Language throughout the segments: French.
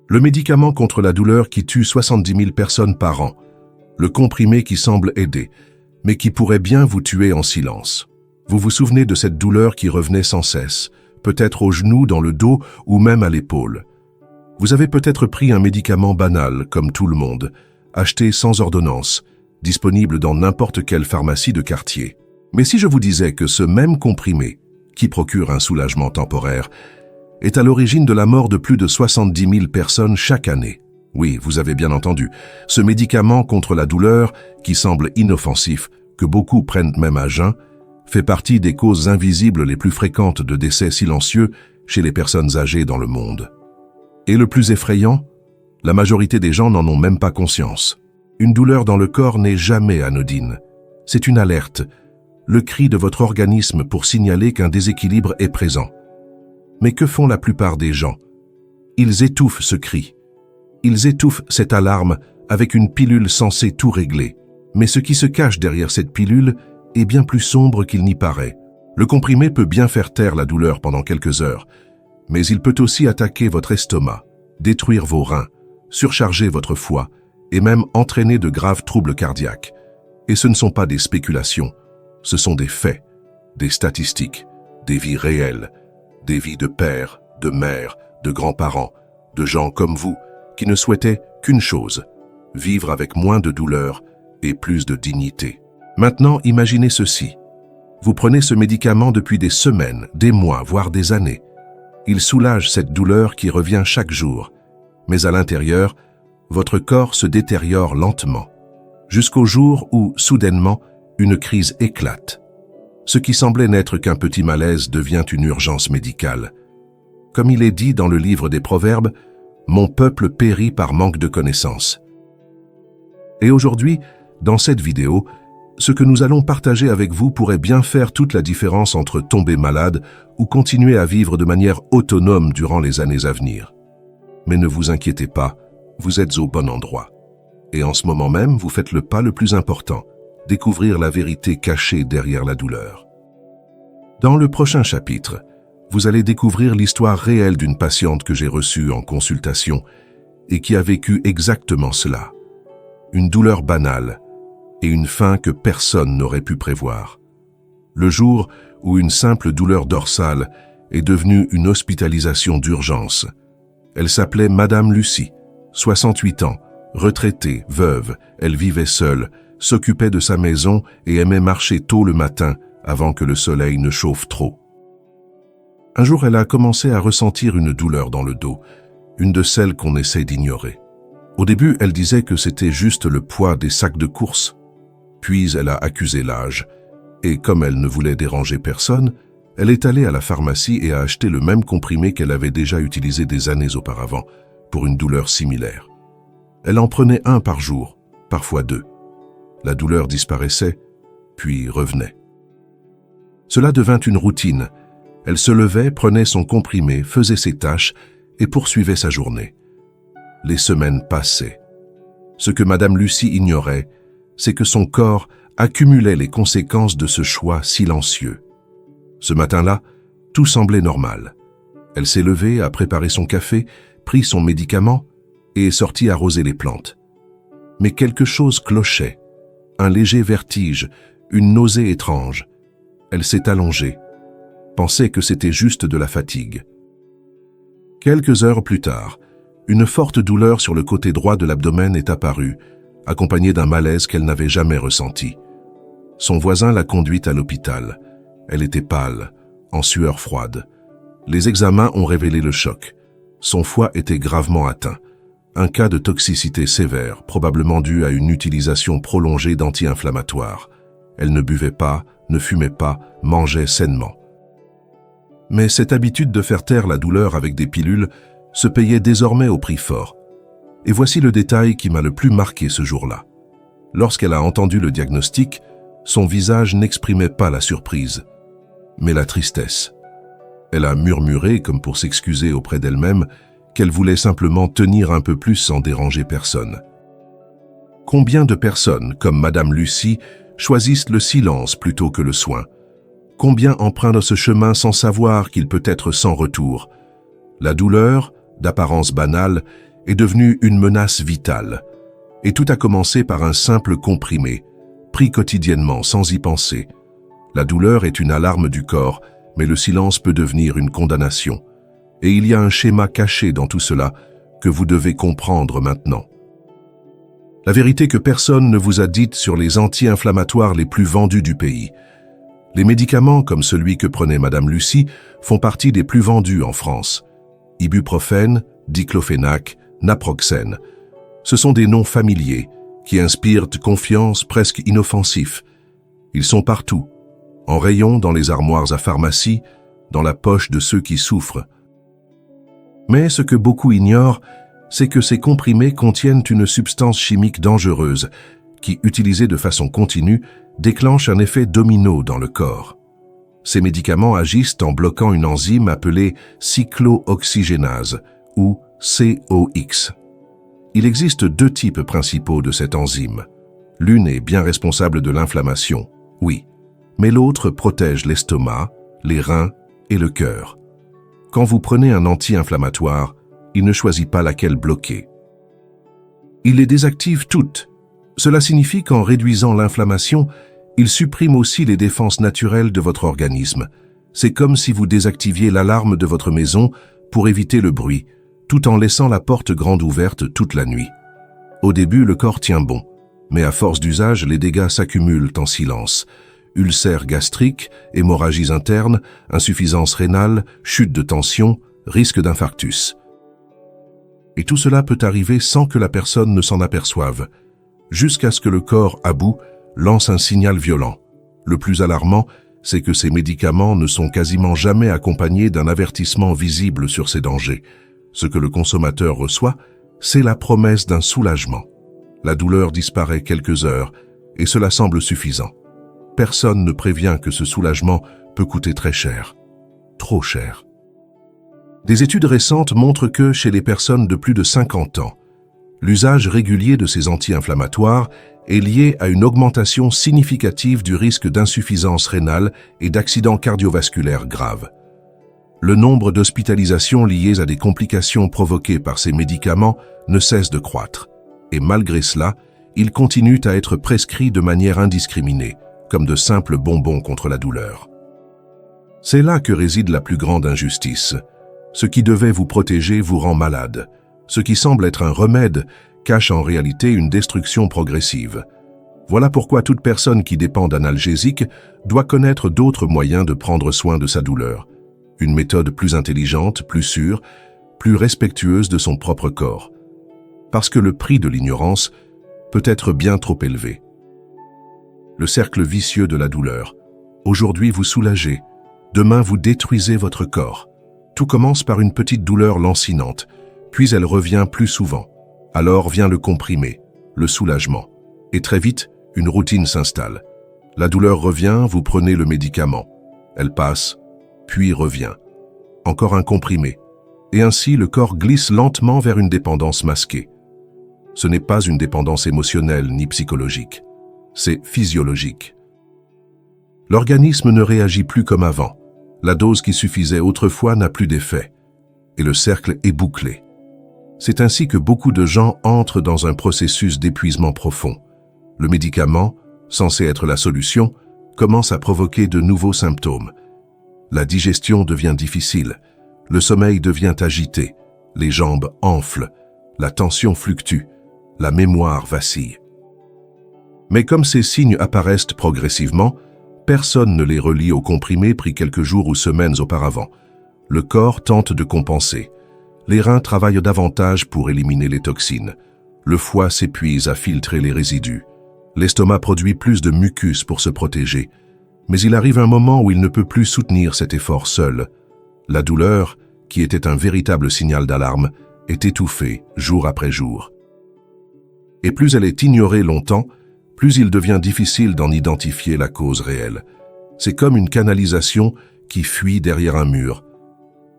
Le médicament contre la douleur qui tue 70 000 personnes par an. Le comprimé qui semble aider, mais qui pourrait bien vous tuer en silence. Vous vous souvenez de cette douleur qui revenait sans cesse, peut-être au genou, dans le dos ou même à l'épaule. Vous avez peut-être pris un médicament banal, comme tout le monde, acheté sans ordonnance, disponible dans n'importe quelle pharmacie de quartier. Mais si je vous disais que ce même comprimé, qui procure un soulagement temporaire, est à l'origine de la mort de plus de 70 000 personnes chaque année. Oui, vous avez bien entendu, ce médicament contre la douleur, qui semble inoffensif, que beaucoup prennent même à jeun, fait partie des causes invisibles les plus fréquentes de décès silencieux chez les personnes âgées dans le monde. Et le plus effrayant, la majorité des gens n'en ont même pas conscience. Une douleur dans le corps n'est jamais anodine. C'est une alerte, le cri de votre organisme pour signaler qu'un déséquilibre est présent. Mais que font la plupart des gens? Ils étouffent ce cri. Ils étouffent cette alarme avec une pilule censée tout régler. Mais ce qui se cache derrière cette pilule est bien plus sombre qu'il n'y paraît. Le comprimé peut bien faire taire la douleur pendant quelques heures, mais il peut aussi attaquer votre estomac, détruire vos reins, surcharger votre foie et même entraîner de graves troubles cardiaques. Et ce ne sont pas des spéculations, ce sont des faits, des statistiques, des vies réelles, des vies de pères, de mères, de grands-parents, de gens comme vous qui ne souhaitaient qu'une chose, vivre avec moins de douleur et plus de dignité. Maintenant, imaginez ceci. Vous prenez ce médicament depuis des semaines, des mois, voire des années. Il soulage cette douleur qui revient chaque jour, mais à l'intérieur, votre corps se détériore lentement, jusqu'au jour où, soudainement, une crise éclate. Ce qui semblait n'être qu'un petit malaise devient une urgence médicale. Comme il est dit dans le livre des Proverbes, « Mon peuple périt par manque de connaissances ». Et aujourd'hui, dans cette vidéo, ce que nous allons partager avec vous pourrait bien faire toute la différence entre tomber malade ou continuer à vivre de manière autonome durant les années à venir. Mais ne vous inquiétez pas, vous êtes au bon endroit. Et en ce moment même, vous faites le pas le plus important, découvrir la vérité cachée derrière la douleur. Dans le prochain chapitre, vous allez découvrir l'histoire réelle d'une patiente que j'ai reçue en consultation et qui a vécu exactement cela. Une douleur banale et une fin que personne n'aurait pu prévoir. Le jour où une simple douleur dorsale est devenue une hospitalisation d'urgence. Elle s'appelait Madame Lucie, 68 ans, retraitée, veuve, elle vivait seule, s'occupait de sa maison et aimait marcher tôt le matin avant que le soleil ne chauffe trop. Un jour, elle a commencé à ressentir une douleur dans le dos, une de celles qu'on essaie d'ignorer. Au début, elle disait que c'était juste le poids des sacs de course. Puis elle a accusé l'âge, et comme elle ne voulait déranger personne, elle est allée à la pharmacie et a acheté le même comprimé qu'elle avait déjà utilisé des années auparavant, pour une douleur similaire. Elle en prenait un par jour, parfois deux. La douleur disparaissait, puis revenait. Cela devint une routine. Elle se levait, prenait son comprimé, faisait ses tâches et poursuivait sa journée. Les semaines passaient. Ce que Madame Lucie ignorait, c'est que son corps accumulait les conséquences de ce choix silencieux. Ce matin-là, tout semblait normal. Elle s'est levée, a préparé son café, pris son médicament et est sortie arroser les plantes. Mais quelque chose clochait. Un léger vertige, une nausée étrange. Elle s'est allongée, pensait que c'était juste de la fatigue. Quelques heures plus tard, une forte douleur sur le côté droit de l'abdomen est apparue, accompagnée d'un malaise qu'elle n'avait jamais ressenti. Son voisin l'a conduite à l'hôpital. Elle était pâle, en sueur froide. Les examens ont révélé le choc. Son foie était gravement atteint. Un cas de toxicité sévère, probablement dû à une utilisation prolongée d'anti-inflammatoires. Elle ne buvait pas, ne fumait pas, mangeait sainement. Mais cette habitude de faire taire la douleur avec des pilules se payait désormais au prix fort. Et voici le détail qui m'a le plus marqué ce jour-là. Lorsqu'elle a entendu le diagnostic, son visage n'exprimait pas la surprise, mais la tristesse. Elle a murmuré, comme pour s'excuser auprès d'elle-même, qu'elle voulait simplement tenir un peu plus sans déranger personne. Combien de personnes, comme Madame Lucie, choisissent le silence plutôt que le soin? Combien empruntent ce chemin sans savoir qu'il peut être sans retour? La douleur, d'apparence banale, est devenue une menace vitale. Et tout a commencé par un simple comprimé, pris quotidiennement sans y penser. La douleur est une alarme du corps, mais le silence peut devenir une condamnation. Et il y a un schéma caché dans tout cela que vous devez comprendre maintenant. La vérité que personne ne vous a dite sur les anti-inflammatoires les plus vendus du pays. Les médicaments comme celui que prenait Madame Lucie font partie des plus vendus en France. Ibuprofène, diclofenac, naproxène. Ce sont des noms familiers qui inspirent confiance presque inoffensifs. Ils sont partout, en rayon dans les armoires à pharmacie, dans la poche de ceux qui souffrent. Mais ce que beaucoup ignorent, c'est que ces comprimés contiennent une substance chimique dangereuse qui, utilisée de façon continue, déclenche un effet domino dans le corps. Ces médicaments agissent en bloquant une enzyme appelée cyclooxygénase, ou COX. Il existe deux types principaux de cette enzyme. L'une est bien responsable de l'inflammation, oui, mais l'autre protège l'estomac, les reins et le cœur. Quand vous prenez un anti-inflammatoire, il ne choisit pas laquelle bloquer. Il les désactive toutes. Cela signifie qu'en réduisant l'inflammation, il supprime aussi les défenses naturelles de votre organisme. C'est comme si vous désactiviez l'alarme de votre maison pour éviter le bruit, tout en laissant la porte grande ouverte toute la nuit. Au début, le corps tient bon, mais à force d'usage, les dégâts s'accumulent en silence. Ulcères gastriques, hémorragies internes, insuffisance rénale, chute de tension, risque d'infarctus. Et tout cela peut arriver sans que la personne ne s'en aperçoive, jusqu'à ce que le corps, à bout, lance un signal violent. Le plus alarmant, c'est que ces médicaments ne sont quasiment jamais accompagnés d'un avertissement visible sur ces dangers. Ce que le consommateur reçoit, c'est la promesse d'un soulagement. La douleur disparaît quelques heures, et cela semble suffisant. Personne ne prévient que ce soulagement peut coûter très cher. Trop cher. Des études récentes montrent que, chez les personnes de plus de 50 ans, l'usage régulier de ces anti-inflammatoires est lié à une augmentation significative du risque d'insuffisance rénale et d'accidents cardiovasculaires graves. Le nombre d'hospitalisations liées à des complications provoquées par ces médicaments ne cesse de croître. Et malgré cela, ils continuent à être prescrits de manière indiscriminée, comme de simples bonbons contre la douleur. C'est là que réside la plus grande injustice. Ce qui devait vous protéger vous rend malade. Ce qui semble être un remède cache en réalité une destruction progressive. Voilà pourquoi toute personne qui dépend d'analgésiques doit connaître d'autres moyens de prendre soin de sa douleur. Une méthode plus intelligente, plus sûre, plus respectueuse de son propre corps. Parce que le prix de l'ignorance peut être bien trop élevé. Le cercle vicieux de la douleur. Aujourd'hui vous soulagez, demain vous détruisez votre corps. Tout commence par une petite douleur lancinante, puis elle revient plus souvent. Alors vient le comprimé, le soulagement. Et très vite, une routine s'installe. La douleur revient, vous prenez le médicament. Elle passe, puis revient. Encore un comprimé. Et ainsi, le corps glisse lentement vers une dépendance masquée. Ce n'est pas une dépendance émotionnelle ni psychologique. C'est physiologique. L'organisme ne réagit plus comme avant. La dose qui suffisait autrefois n'a plus d'effet. Et le cercle est bouclé. C'est ainsi que beaucoup de gens entrent dans un processus d'épuisement profond. Le médicament, censé être la solution, commence à provoquer de nouveaux symptômes. La digestion devient difficile, le sommeil devient agité, les jambes enflent, la tension fluctue, la mémoire vacille. Mais comme ces signes apparaissent progressivement, personne ne les relie aux comprimés pris quelques jours ou semaines auparavant. Le corps tente de compenser. Les reins travaillent davantage pour éliminer les toxines. Le foie s'épuise à filtrer les résidus. L'estomac produit plus de mucus pour se protéger. Mais il arrive un moment où il ne peut plus soutenir cet effort seul. La douleur, qui était un véritable signal d'alarme, est étouffée jour après jour. Et plus elle est ignorée longtemps, plus il devient difficile d'en identifier la cause réelle. C'est comme une canalisation qui fuit derrière un mur.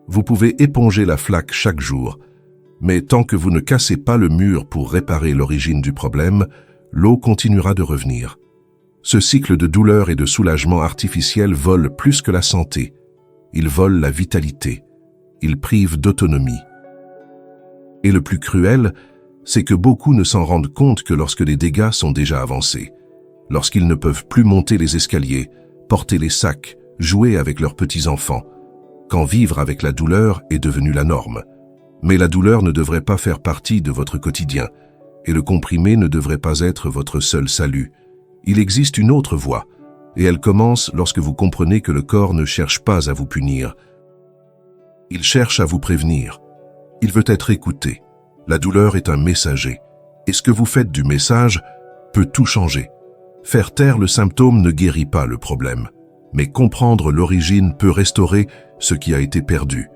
Vous pouvez éponger la flaque chaque jour, mais tant que vous ne cassez pas le mur pour réparer l'origine du problème, l'eau continuera de revenir. Ce cycle de douleur et de soulagement artificiel vole plus que la santé. Il vole la vitalité. Il prive d'autonomie. Et le plus cruel, c'est que beaucoup ne s'en rendent compte que lorsque les dégâts sont déjà avancés, lorsqu'ils ne peuvent plus monter les escaliers, porter les sacs, jouer avec leurs petits-enfants, quand vivre avec la douleur est devenu la norme. Mais la douleur ne devrait pas faire partie de votre quotidien, et le comprimé ne devrait pas être votre seul salut. Il existe une autre voie, et elle commence lorsque vous comprenez que le corps ne cherche pas à vous punir. Il cherche à vous prévenir. Il veut être écouté. La douleur est un messager, et ce que vous faites du message peut tout changer. Faire taire le symptôme ne guérit pas le problème, mais comprendre l'origine peut restaurer ce qui a été perdu.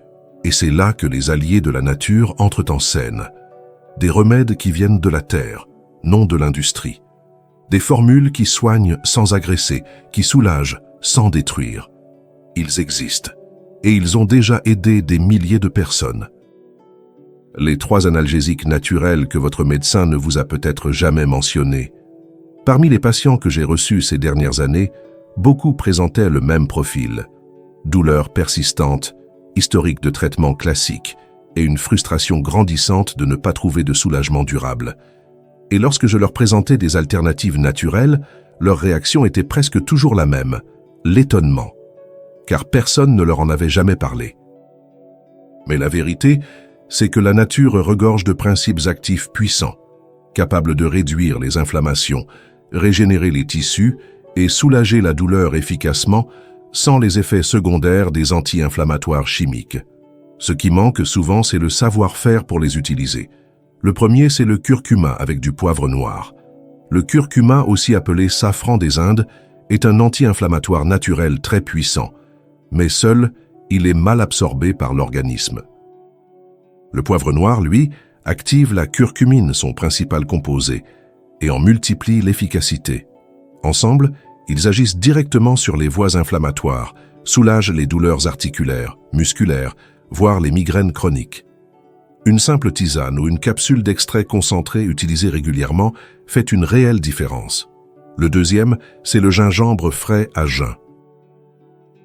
Et c'est là que les alliés de la nature entrent en scène. Des remèdes qui viennent de la terre, non de l'industrie. Des formules qui soignent sans agresser, qui soulagent sans détruire. Ils existent, et ils ont déjà aidé des milliers de personnes. Les 3 analgésiques naturels que votre médecin ne vous a peut-être jamais mentionnés. Parmi les patients que j'ai reçus ces dernières années, beaucoup présentaient le même profil. Douleur persistante, historique de traitement classique et une frustration grandissante de ne pas trouver de soulagement durable. Et lorsque je leur présentais des alternatives naturelles, leur réaction était presque toujours la même, l'étonnement, car personne ne leur en avait jamais parlé. Mais la vérité, c'est que la nature regorge de principes actifs puissants, capables de réduire les inflammations, régénérer les tissus et soulager la douleur efficacement sans les effets secondaires des anti-inflammatoires chimiques. Ce qui manque souvent, c'est le savoir-faire pour les utiliser. Le premier, c'est le curcuma avec du poivre noir. Le curcuma, aussi appelé safran des Indes, est un anti-inflammatoire naturel très puissant, mais seul, il est mal absorbé par l'organisme. Le poivre noir, lui, active la curcumine, son principal composé, et en multiplie l'efficacité. Ensemble, ils agissent directement sur les voies inflammatoires, soulagent les douleurs articulaires, musculaires, voire les migraines chroniques. Une simple tisane ou une capsule d'extrait concentré utilisée régulièrement fait une réelle différence. Le deuxième, c'est le gingembre frais à jeun.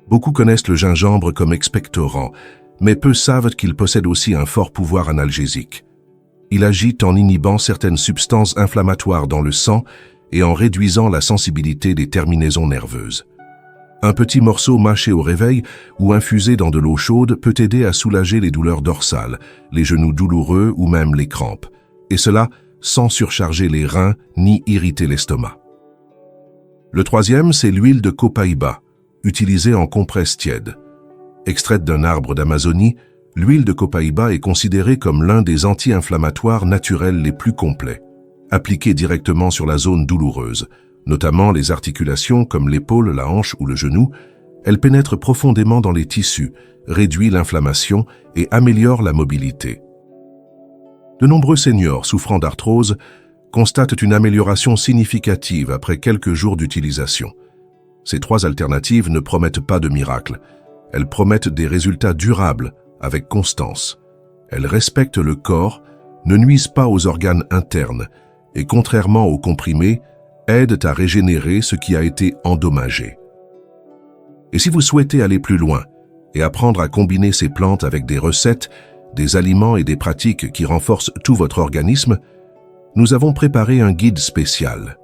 Beaucoup connaissent le gingembre comme expectorant, mais peu savent qu'il possède aussi un fort pouvoir analgésique. Il agit en inhibant certaines substances inflammatoires dans le sang et en réduisant la sensibilité des terminaisons nerveuses. Un petit morceau mâché au réveil ou infusé dans de l'eau chaude peut aider à soulager les douleurs dorsales, les genoux douloureux ou même les crampes, et cela sans surcharger les reins ni irriter l'estomac. Le troisième, c'est l'huile de copaïba, utilisée en compresse tiède. Extraite d'un arbre d'Amazonie, l'huile de copaïba est considérée comme l'un des anti-inflammatoires naturels les plus complets. Appliquée directement sur la zone douloureuse, notamment les articulations comme l'épaule, la hanche ou le genou, elle pénètre profondément dans les tissus, réduit l'inflammation et améliore la mobilité. De nombreux seniors souffrant d'arthrose constatent une amélioration significative après quelques jours d'utilisation. Ces 3 alternatives ne promettent pas de miracle. Elles promettent des résultats durables, avec constance. Elles respectent le corps, ne nuisent pas aux organes internes et, contrairement aux comprimés, aident à régénérer ce qui a été endommagé. Et si vous souhaitez aller plus loin et apprendre à combiner ces plantes avec des recettes, des aliments et des pratiques qui renforcent tout votre organisme, nous avons préparé un guide spécial.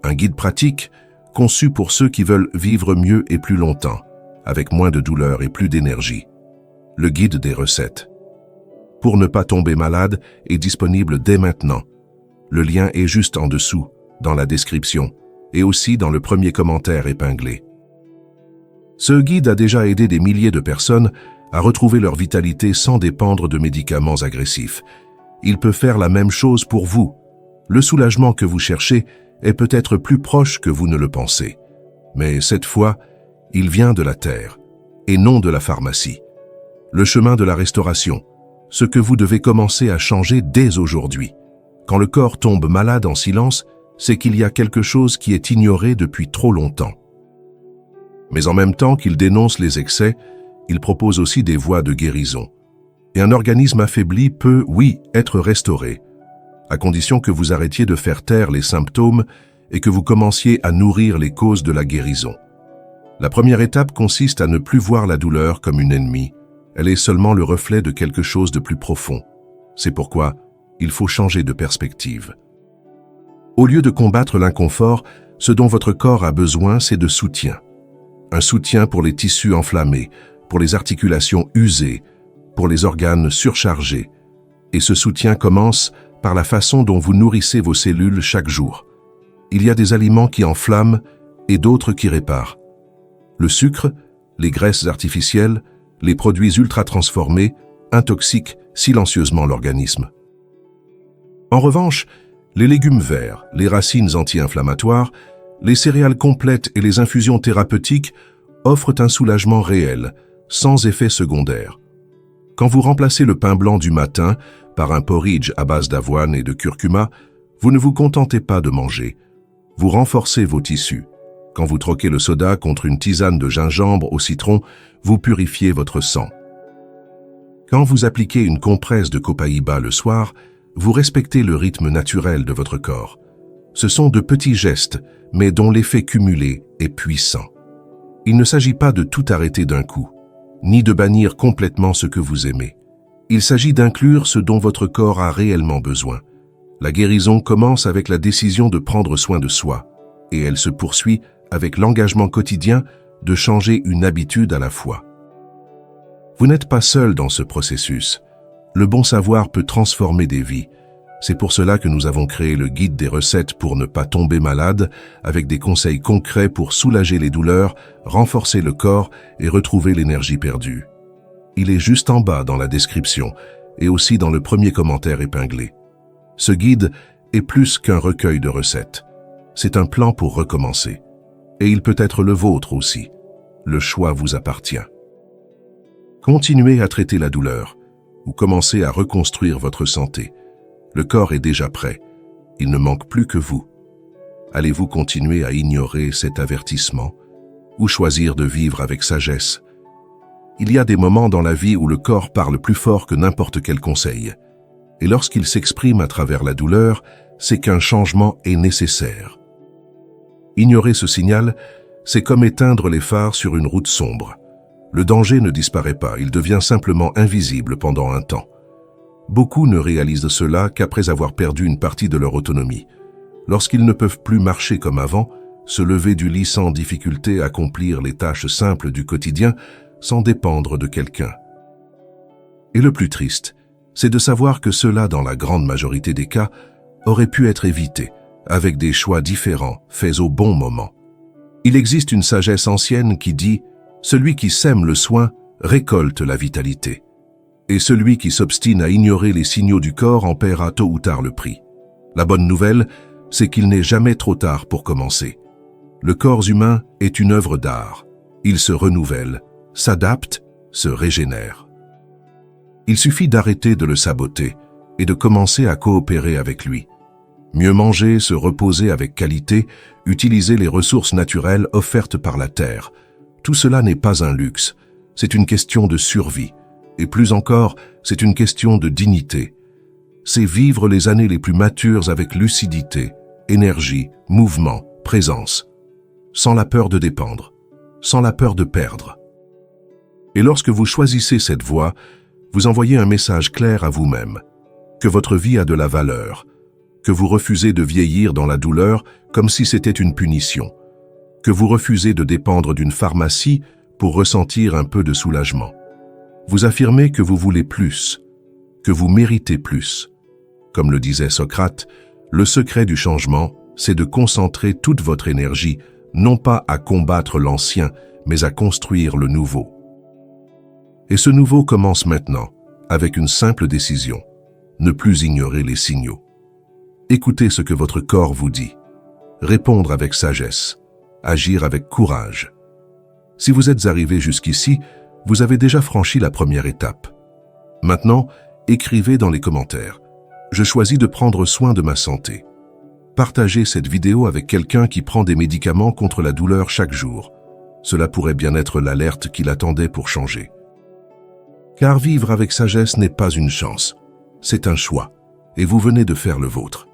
Un guide pratique conçu pour ceux qui veulent vivre mieux et plus longtemps, avec moins de douleur et plus d'énergie. Le guide des recettes. Pour ne pas tomber malade est disponible dès maintenant. Le lien est juste en dessous, dans la description, et aussi dans le premier commentaire épinglé. Ce guide a déjà aidé des milliers de personnes à retrouver leur vitalité sans dépendre de médicaments agressifs. Il peut faire la même chose pour vous. Le soulagement que vous cherchez est peut-être plus proche que vous ne le pensez. Mais cette fois, il vient de la terre, et non de la pharmacie. Le chemin de la restauration, ce que vous devez commencer à changer dès aujourd'hui. Quand le corps tombe malade en silence, c'est qu'il y a quelque chose qui est ignoré depuis trop longtemps. Mais en même temps qu'il dénonce les excès, il propose aussi des voies de guérison. Et un organisme affaibli peut, oui, être restauré, à condition que vous arrêtiez de faire taire les symptômes et que vous commenciez à nourrir les causes de la guérison. La première étape consiste à ne plus voir la douleur comme une ennemie. Elle est seulement le reflet de quelque chose de plus profond. C'est pourquoi il faut changer de perspective. Au lieu de combattre l'inconfort, ce dont votre corps a besoin, c'est de soutien. Un soutien pour les tissus enflammés, pour les articulations usées, pour les organes surchargés. Et ce soutien commence par la façon dont vous nourrissez vos cellules chaque jour. Il y a des aliments qui enflamment et d'autres qui réparent. Le sucre, les graisses artificielles, les produits ultra-transformés intoxiquent silencieusement l'organisme. En revanche, les légumes verts, les racines anti-inflammatoires, les céréales complètes et les infusions thérapeutiques offrent un soulagement réel, sans effet secondaire. Quand vous remplacez le pain blanc du matin par un porridge à base d'avoine et de curcuma, vous ne vous contentez pas de manger, vous renforcez vos tissus. Quand vous troquez le soda contre une tisane de gingembre au citron, vous purifiez votre sang. Quand vous appliquez une compresse de copaïba le soir, vous respectez le rythme naturel de votre corps. Ce sont de petits gestes, mais dont l'effet cumulé est puissant. Il ne s'agit pas de tout arrêter d'un coup, ni de bannir complètement ce que vous aimez. Il s'agit d'inclure ce dont votre corps a réellement besoin. La guérison commence avec la décision de prendre soin de soi, et elle se poursuit avec l'engagement quotidien de changer une habitude à la fois. Vous n'êtes pas seul dans ce processus. Le bon savoir peut transformer des vies. C'est pour cela que nous avons créé le guide des recettes pour ne pas tomber malade, avec des conseils concrets pour soulager les douleurs, renforcer le corps et retrouver l'énergie perdue. Il est juste en bas dans la description et aussi dans le premier commentaire épinglé. Ce guide est plus qu'un recueil de recettes. C'est un plan pour recommencer. Et il peut être le vôtre aussi. Le choix vous appartient. Continuez à traiter la douleur ou commencez à reconstruire votre santé. Le corps est déjà prêt. Il ne manque plus que vous. Allez-vous continuer à ignorer cet avertissement ou choisir de vivre avec sagesse? Il y a des moments dans la vie où le corps parle plus fort que n'importe quel conseil. Et lorsqu'il s'exprime à travers la douleur, c'est qu'un changement est nécessaire. Ignorer ce signal, c'est comme éteindre les phares sur une route sombre. Le danger ne disparaît pas, il devient simplement invisible pendant un temps. Beaucoup ne réalisent cela qu'après avoir perdu une partie de leur autonomie. Lorsqu'ils ne peuvent plus marcher comme avant, se lever du lit sans difficulté, accomplir les tâches simples du quotidien sans dépendre de quelqu'un. Et le plus triste, c'est de savoir que cela, dans la grande majorité des cas, aurait pu être évité, avec des choix différents, faits au bon moment. Il existe une sagesse ancienne qui dit « Celui qui sème le soin récolte la vitalité ». Et celui qui s'obstine à ignorer les signaux du corps en paiera tôt ou tard le prix. La bonne nouvelle, c'est qu'il n'est jamais trop tard pour commencer. Le corps humain est une œuvre d'art. Il se renouvelle, s'adapte, se régénère. Il suffit d'arrêter de le saboter et de commencer à coopérer avec lui. Mieux manger, se reposer avec qualité, utiliser les ressources naturelles offertes par la terre. Tout cela n'est pas un luxe, c'est une question de survie. Et plus encore, c'est une question de dignité. C'est vivre les années les plus matures avec lucidité, énergie, mouvement, présence, sans la peur de dépendre, sans la peur de perdre. Et lorsque vous choisissez cette voie, vous envoyez un message clair à vous-même, que votre vie a de la valeur, que vous refusez de vieillir dans la douleur comme si c'était une punition, que vous refusez de dépendre d'une pharmacie pour ressentir un peu de soulagement. Vous affirmez que vous voulez plus, que vous méritez plus. Comme le disait Socrate, le secret du changement, c'est de concentrer toute votre énergie, non pas à combattre l'ancien, mais à construire le nouveau. Et ce nouveau commence maintenant, avec une simple décision, ne plus ignorer les signaux. Écoutez ce que votre corps vous dit, répondre avec sagesse, agir avec courage. Si vous êtes arrivé jusqu'ici, vous avez déjà franchi la première étape. Maintenant, écrivez dans les commentaires. Je choisis de prendre soin de ma santé. Partagez cette vidéo avec quelqu'un qui prend des médicaments contre la douleur chaque jour. Cela pourrait bien être l'alerte qu'il attendait pour changer. Car vivre avec sagesse n'est pas une chance, c'est un choix, et vous venez de faire le vôtre.